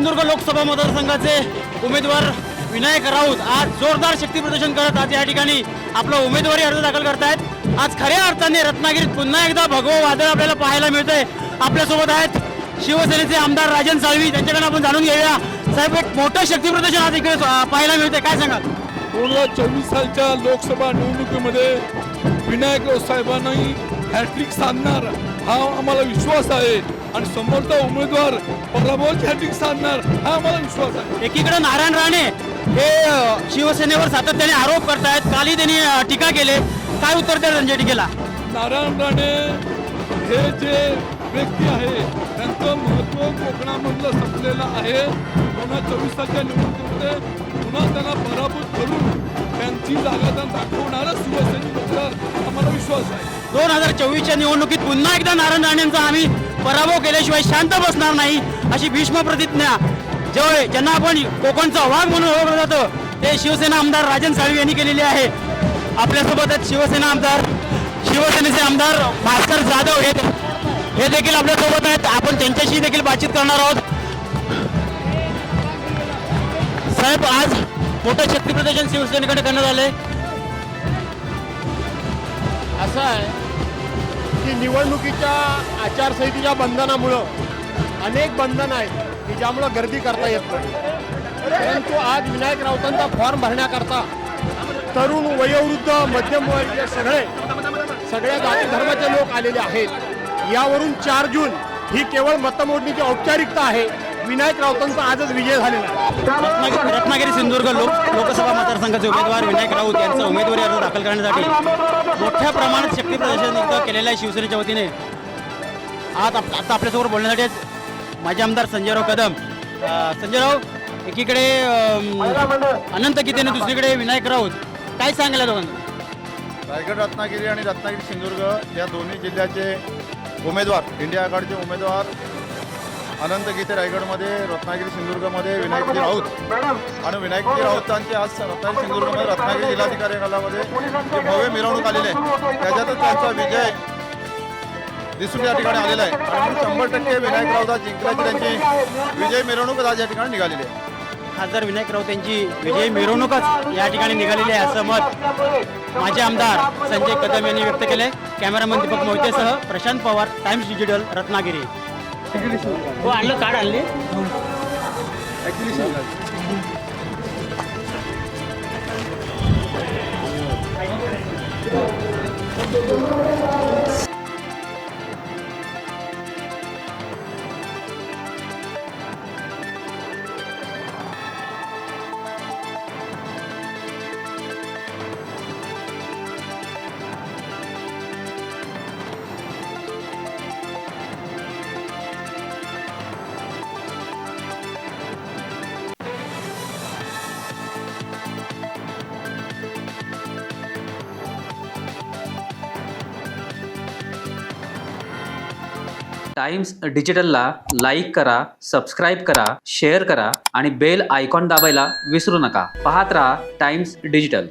सिंधुदुर्ग लोकसभा मतदारसंघाचे उमेदवार विनायक राऊत आज जोरदार शक्ती प्रदर्शन करत आज या ठिकाणी आपला उमेदवारी अर्ज दाखल करतायत। आज खऱ्या अर्थाने रत्नागिरीत पुन्हा एकदा भगवं वादळ आपल्याला पाहायला मिळतंय। आपल्यासोबत आहेत शिवसेनेचे आमदार राजन साळवी, त्यांच्याकडे आपण जाणून घेऊया। साहेब, एक मोठं शक्ती प्रदर्शन आज इकडे पाहायला मिळतंय, काय सांगाल? 2024 सालच्या लोकसभा निवडणुकीमध्ये विनायकराव साहेबांनी हॅट्रिक साधणार हा आम्हाला विश्वास आहे आणि समोरचा उमेदवार पराभवाची हॅट्रिक साधणार हा आम्हाला विश्वास आहे। एकीकडे नारायण राणे हे शिवसेनेवर सातत्याने आरोप करतायत, कालही त्यांनी टीका केली, काय उत्तर द्याल त्यांच्या टीकेला? नारायण राणे हे जे व्यक्ती आहे त्यांचं महत्त्व कोकणामधलं संपलेलं आहे। 2024 सालच्या निवडणुकीमध्ये पुन्हा त्यांना पराभूत करून त्यांची जागा त्यांना दाखवणारा शिवसेनेबद्दल आम्हाला विश्वास आहे। 2024च्या निवडणुकीत पुन्हा एकदा नारायण राणेंचा आम्ही पराभव केल्याशिवाय शांत बसणार नाही, अशी भीष्म प्रतिज्ञा ज्यांना आपण कोकणचा वाघ म्हणून ओळखलं जातं ते शिवसेना आमदार राजन साळवी यांनी केलेली आहे। आपल्यासोबत आहेत शिवसेनेचे आमदार भास्कर जाधव हे देखील आपल्यासोबत आहेत। आपण त्यांच्याशी देखील बातचीत करणार आहोत। साहेब, आज मोठं शक्ती प्रदर्शन शिवसेनेकडे करण्यात आलंय, असं आहे की निवडणुकीच्या आचारसंहितेच्या बंधनामुळं अनेक बंधन आहेत की ज्यामुळं गर्दी करता येत नाही, परंतु आज विनायक राऊतांचा फॉर्म भरण्याकरता तरुण, वयोवृद्ध, मध्यमवर्गीय सगळ्या जाती धर्माचे लोक आलेले आहेत। यावरून 4 जून ही केवळ मतमोजणीची औपचारिकता आहे। विनायक राऊतांचा आजच विजय झालेला आहे। रत्नागिरी सिंधुदुर्ग लोकसभा मतदारसंघाचे उमेदवार विनायक राऊत यांचा उमेदवारी अर्ज दाखल करण्यासाठी मोठ्या प्रमाणात शक्ती प्रदर्शन इथं केलेलं आहे शिवसेनेच्या वतीने। आता आपल्यासमोर बोलण्यासाठी आहेत माजी आमदार संजयराव कदम। संजयराव, एकीकडे अनंत गीतेने, दुसरीकडे विनायक राऊत, काय सांगायला दोघांना? रायगड रत्नागिरी आणि रत्नागिरी सिंधुदुर्ग या दोन्ही जिल्ह्याचे उमेदवार, इंडिया आघाडीचे उमेदवार अनंत गीते रायगडमध्ये, रत्नागिरी सिंधुदुर्गमध्ये विनायकजी राऊत आणि विनायकजी राऊतांची आज रत्नागिरी सिंधुदुर्गमध्ये रत्नागिरी जिल्हाधिकारी कार्यालयामध्ये जे भव्य मिरवणूक आलेली आहे त्याच्यातच त्यांचा विजय दिसून या ठिकाणी आलेला आहे आणि 100% विनायक राऊत आज जिंकल्याची त्यांची विजय मिरवणूक आज या ठिकाणी निघालेली आहे। खासदार विनायक राऊत यांची विजयी मिरवणूकच या ठिकाणी निघालेली आहे असं मत माजी आमदार संजय कदम यांनी व्यक्त केले। कॅमेरामन दीपक मोहितेसह प्रशांत पवार, टाइम्स डिजिटल, रत्नागिरी। हो, आणलं कार्ड आणले। टाइम्स डिजिटलला लाईक करा, सबस्क्राईब करा, शेअर करा आणि बेल आयकॉन दाबायला विसरू नका। पाहत रहा टाइम्स डिजिटल।